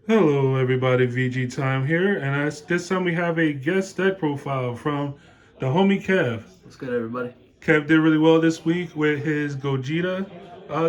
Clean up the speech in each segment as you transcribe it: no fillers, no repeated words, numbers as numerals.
Hello, everybody. VG Time here, and this time we have a guest deck profile from the homie Kev. What's good, everybody? Kev did really well this week with his Gogeta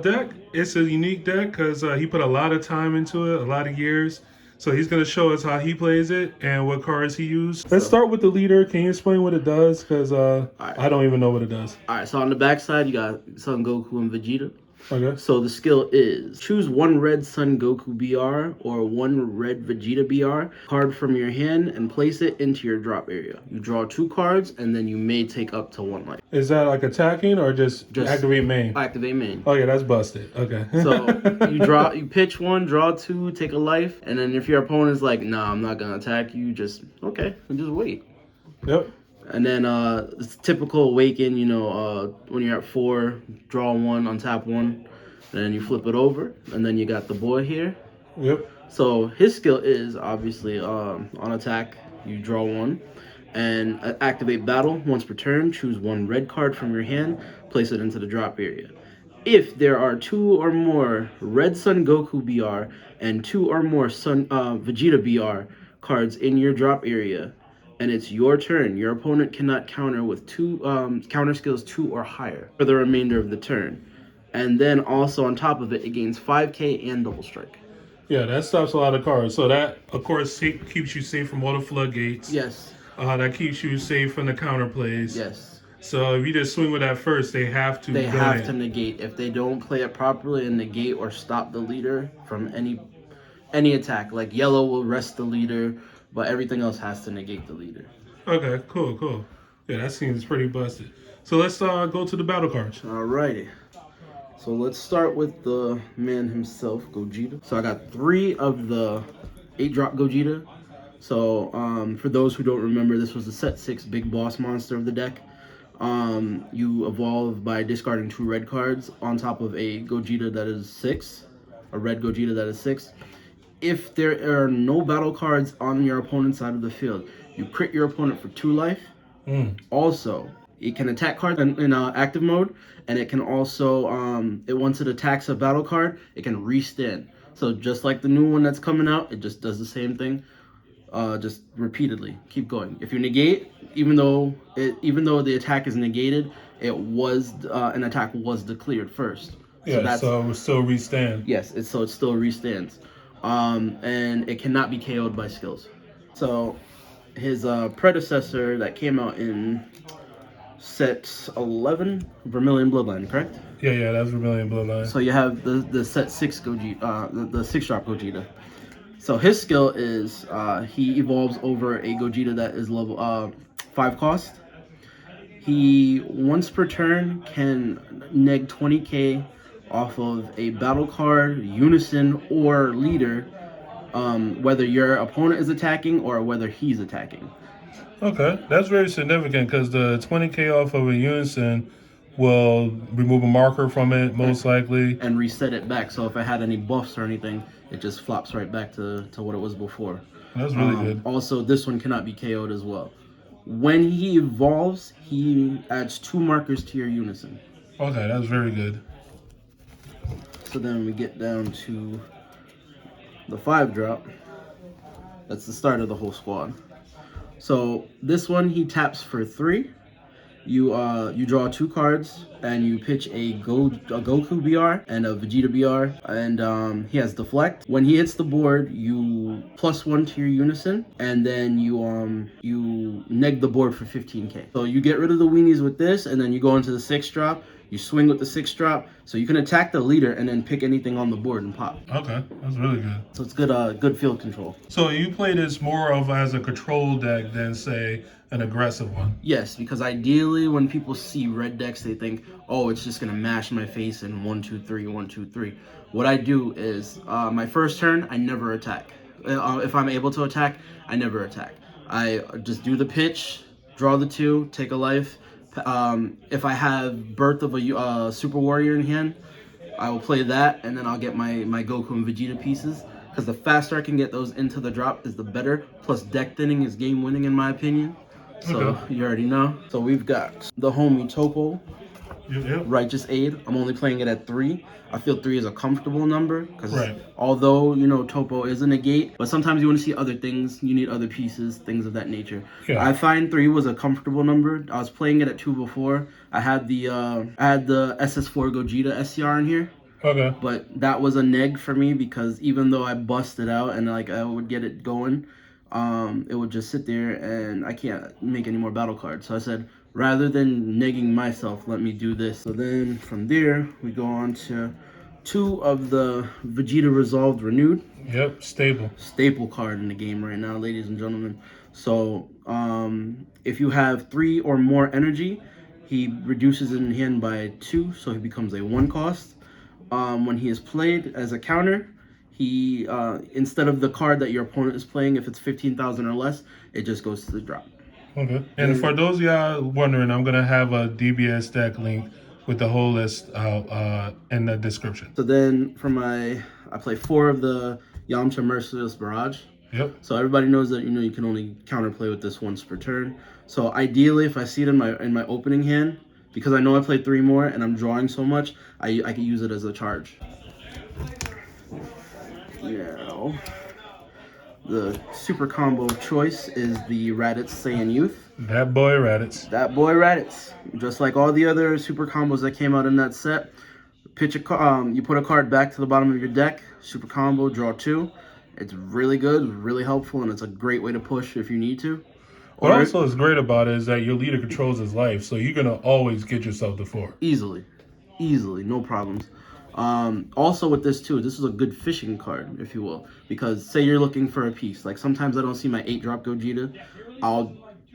deck. It's a unique deck because he put a lot of time into it, a lot of years. So he's going to show us how he plays it and what cards he used. Let's start with the leader. Can you explain what it does? Because I don't even know what it does. All right, so on the back side, you got Son Goku and Vegeta. Okay. So the skill is choose one red Son Goku BR or one red Vegeta BR card from your hand and place it into your drop area. You draw 2 cards and then you may take up to 1 life. Is that like attacking or just activate main? Activate main. Oh yeah, that's busted. Okay. So you pitch 1, draw 2, take a life, and then if your opponent's like, nah, I'm not gonna attack you, just wait. Yep. And then it's typical awaken, when you're at 4, draw 1, untap 1, and then you flip it over, and then you got the boy here. Yep. So his skill is obviously on attack, you draw 1, and activate battle. Once per turn, choose 1 red card from your hand, place it into the drop area. If there are 2 or more red Son Goku BR and 2 or more Vegeta BR cards in your drop area, and it's your turn, your opponent cannot counter with 2 counter skills 2 or higher for the remainder of the turn. And then also on top of it, it gains 5k and double strike. Yeah, that stops a lot of cards. So that, of course, keeps you safe from all the floodgates. Yes. That keeps you safe from the counter plays. Yes. So if you just swing with that first, they have to. They have to negate. If they don't play it properly and negate or stop the leader from any attack, like yellow will rest the leader, but everything else has to negate the leader. Okay, cool. Yeah, that seems pretty busted. So let's go to the battle cards. Alrighty. So let's start with the man himself, Gogeta. So I got 3 of the 8-drop Gogeta. So for those who don't remember, this was the set 6 big boss monster of the deck. You evolve by discarding 2 red cards on top of a Gogeta that is 6, a red Gogeta that is 6. If there are no battle cards on your opponent's side of the field, you crit your opponent for 2 life. Also, it can attack cards in active mode, and it can also, once it attacks a battle card, it can restand. So just like the new one that's coming out, it just does the same thing, just repeatedly. Keep going. If you negate, even though the attack is negated, it was an attack was declared first. Yeah, so it still restand. Yes, it still restands. And it cannot be KO'd by skills. So his predecessor that came out in set 11, Vermilion Bloodline, correct? Yeah, that's Vermilion Bloodline. So you have the set 6 Gogeta, the 6-drop Gogeta. So his skill is he evolves over a Gogeta that is level 5 cost. He once per turn can neg 20k off of a battle card, Unison, or leader, whether your opponent is attacking or whether he's attacking. Okay, that's very significant because the 20k off of a Unison will remove a marker from it, most likely. And reset it back. So if it had any buffs or anything, it just flops right back to what it was before. That's really good. Also, this one cannot be KO'd as well. When he evolves, he adds 2 markers to your Unison. Okay, that's very good. So then we get down to the 5-drop. That's the start of the whole squad. So this one, he taps for 3. You draw 2 cards and you pitch a Goku BR and a Vegeta BR, and he has deflect. When he hits the board, you +1 to your Unison, and then you neg the board for 15k. So you get rid of the weenies with this, and then you go into the 6-drop. You swing with the 6-drop, so you can attack the leader and then pick anything on the board and pop. Okay, that's really good. So it's good field control. So you play this more of as a control deck than, say, an aggressive one? Yes, because ideally when people see red decks, they think, oh, it's just going to mash my face in 1, 2, 3, 1, 2, 3. What I do is, my first turn, I never attack. If I'm able to attack, I never attack. I just do the pitch, draw the 2, take a life. If I have Birth of a Super Warrior in hand, I will play that, and then I'll get my Goku and Vegeta pieces. Because the faster I can get those into the drop is the better. Plus deck thinning is game winning in my opinion. So you already know. So we've got the homie Topo. Yep. Righteous Aid. I'm only playing it at 3. I feel 3 is a comfortable number because Right. although, you know, Topo is a negate, but sometimes you want to see other things. You need other pieces, things of that nature. Yeah. I find 3 was a comfortable number. I was playing it at 2 before. I had the SS4 Gogeta SCR in here. Okay. But that was a neg for me because even though I busted out and like I would get it going, it would just sit there and I can't make any more battle cards. So I said, rather than negging myself, let me do this. So then from there, we go on to 2 of the Vegeta Resolved Renewed. Yep. Stable. Staple card in the game right now, ladies and gentlemen. So if you have 3 or more energy, he reduces it in hand by 2, so he becomes a 1 cost. When he is played as a counter, he instead of the card that your opponent is playing, if it's 15,000 or less, it just goes to the drop. Okay. And for those of y'all wondering, I'm gonna have a DBS deck link with the whole list in the description. So then for I play 4 of the Yamcha Merciless Barrage. Yep. So everybody knows that you can only counterplay with this once per turn. So ideally, if I see it in my opening hand, because I know I played 3 more and I'm drawing so much, I can use it as a charge. Now, the super combo of choice is the Raditz Saiyan Youth. That boy Raditz. That boy Raditz. Just like all the other super combos that came out in that set, you put a card back to the bottom of your deck, super combo, draw 2. It's really good, really helpful, and it's a great way to push if you need to. What also is great about it is that your leader controls his life, so you're gonna always get yourself to 4. Easily, no problems. Also with this too, this is a good fishing card, if you will, because say you're looking for a piece. Like sometimes I don't see my 8-drop Gogeta, I'll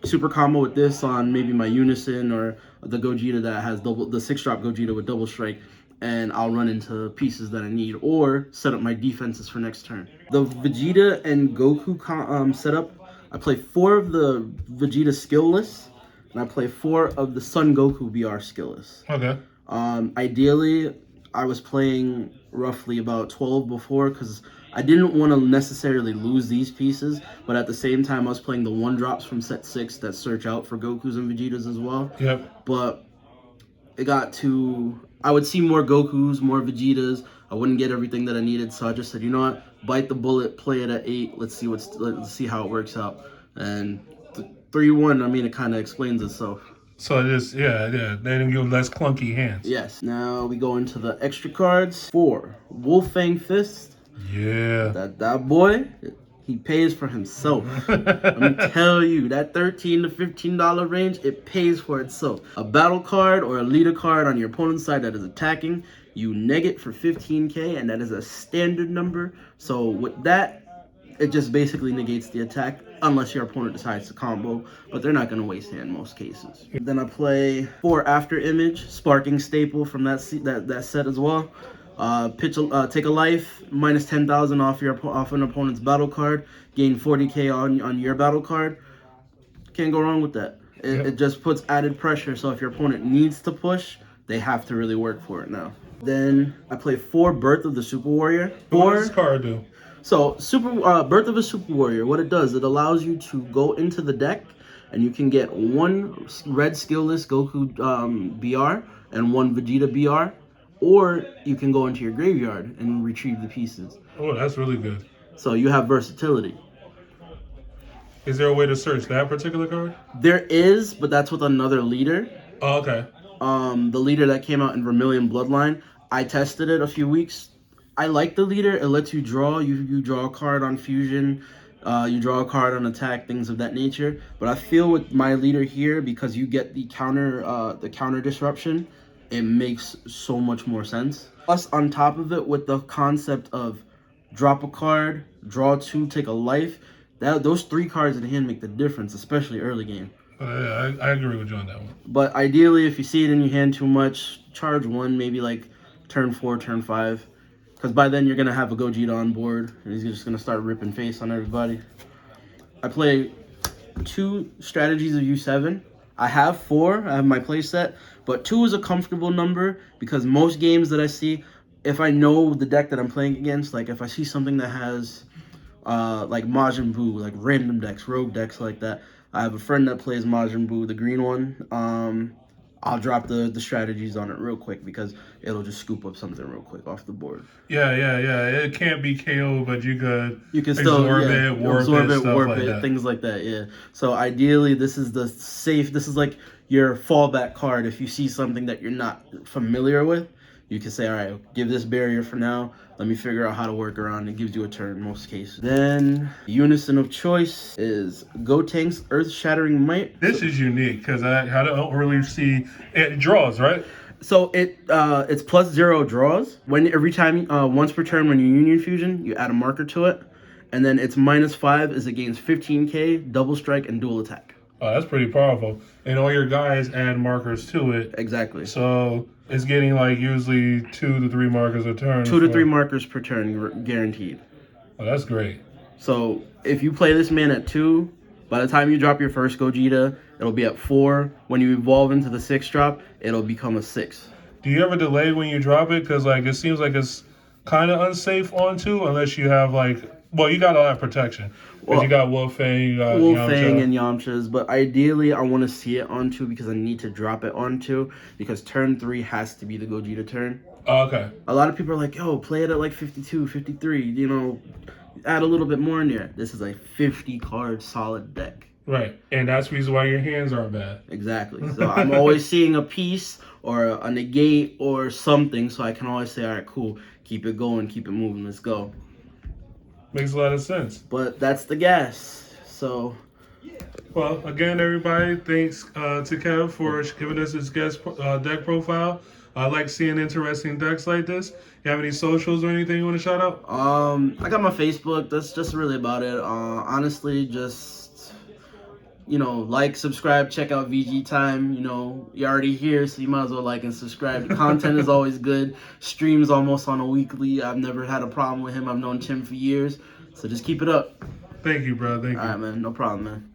super combo with this on maybe my Unison or the Gogeta that has the 6-drop Gogeta with double strike, and I'll run into pieces that I need or set up my defenses for next turn. The Vegeta and Goku setup, I play 4 of the Vegeta skill lists, and I play 4 of the Son Goku BR skill lists. Okay. Ideally, I was playing roughly about 12 before because I didn't want to necessarily lose these pieces, but at the same time, I was playing the 1-drops from set 6 that search out for Gokus and Vegetas as well. Yep. But it got to, I would see more Gokus, more Vegetas. I wouldn't get everything that I needed, so I just said, you know what, bite the bullet, play it at 8. Let's see how it works out. And 3-1, I mean, it kind of explains itself. So it is, yeah. They didn't give less clunky hands. Yes. Now we go into the extra cards. 4, Wolfang Fist. Yeah. That boy, he pays for himself. Let me tell you, that $13 to $15 range, it pays for itself. A battle card or a leader card on your opponent's side that is attacking, you neg it for 15k, and that is a standard number. So with that, it just basically negates the attack unless your opponent decides to combo, but they're not going to waste hand in most cases. Then I play 4 After Image, Sparking Staple from that set as well. Take a life, minus 10,000 off an opponent's battle card, gain 40k on your battle card. Can't go wrong with that. It just puts added pressure, so if your opponent needs to push, they have to really work for it now. Then I play 4 Birth of the Super Warrior. What does this card do? So, Birth of a Super Warrior, what it does, it allows you to go into the deck, and you can get 1 red skillless Goku BR and 1 Vegeta BR, or you can go into your graveyard and retrieve the pieces. Oh, that's really good. So you have versatility. Is there a way to search that particular card? There is, but that's with another leader. Oh, okay. The leader that came out in Vermilion Bloodline, I tested it a few weeks. I like the leader. It lets you draw. You draw a card on fusion. You draw a card on attack, things of that nature. But I feel with my leader here, because you get the counter disruption, it makes so much more sense. Plus, on top of it, with the concept of drop a card, draw 2, take a life, those 3 cards in hand make the difference, especially early game. I agree with you on that one. But ideally, if you see it in your hand too much, charge 1, maybe like turn 4, turn 5. Because by then you're going to have a Gogeta on board, and he's just going to start ripping face on everybody. I play 2 strategies of U7. I have 4. I have my play set. But 2 is a comfortable number because most games that I see, if I know the deck that I'm playing against, like if I see something that has like Majin Buu, like random decks, rogue decks like that. I have a friend that plays Majin Buu, the green one. I'll drop the strategies on it real quick because it'll just scoop up something real quick off the board. Yeah. It can't be KO, but you can still absorb it, warp it, stuff warp like it, that. things like that. Yeah. So ideally, this is the safe. This is like your fallback card. If you see something that you're not familiar with, you can say, all right, give this barrier for now. Let me figure out how to work around it. It gives you a turn in most cases. Then, Unison of choice is Gotank's Earth-Shattering Might. This is unique because I don't really see it draws, right? So it's +0 draws. Every time, once per turn when you Union Fusion, you add a marker to it. And then it's -5 is against 15k, double strike, and dual attack. Oh, that's pretty powerful. And all your guys add markers to it. Exactly. So it's getting like usually 2 to 3 markers a turn. 2 to 3 markers per turn, guaranteed. Oh, that's great. So if you play this man at 2, by the time you drop your first Gogeta, it'll be at 4. When you evolve into the 6 drop, it'll become a 6. Do you ever delay when you drop it? Because like it seems like it's kind of unsafe on 2 unless you have like. Well, you got all that protection. Because you got Wolfang, you got Wolfang and Yamchas, but ideally I want to see it on 2 because I need to drop it on 2 because turn 3 has to be the Gogeta turn. Oh, okay. A lot of people are like, yo, play it at like 52, 53, you know, add a little bit more in there. This is a 50 card solid deck. Right, and that's the reason why your hands aren't bad. Exactly. So I'm always seeing a piece or a negate or something, so I can always say, all right, cool, keep it going, keep it moving, let's go. Makes a lot of sense. But that's the gas. So, well, again, everybody, thanks to Kev for giving us his guest deck profile. I like seeing interesting decks like this. You have any socials or anything you want to shout out? I got my Facebook. That's just really about it. Honestly, just, you know, like, subscribe, check out VG Time. You know, you're already here, so you might as well like and subscribe. The content is always good. Streams almost on a weekly. I've never had a problem with him. I've known Tim for years. So just keep it up. Thank you, bro. Thank you. All right, man. No problem, man.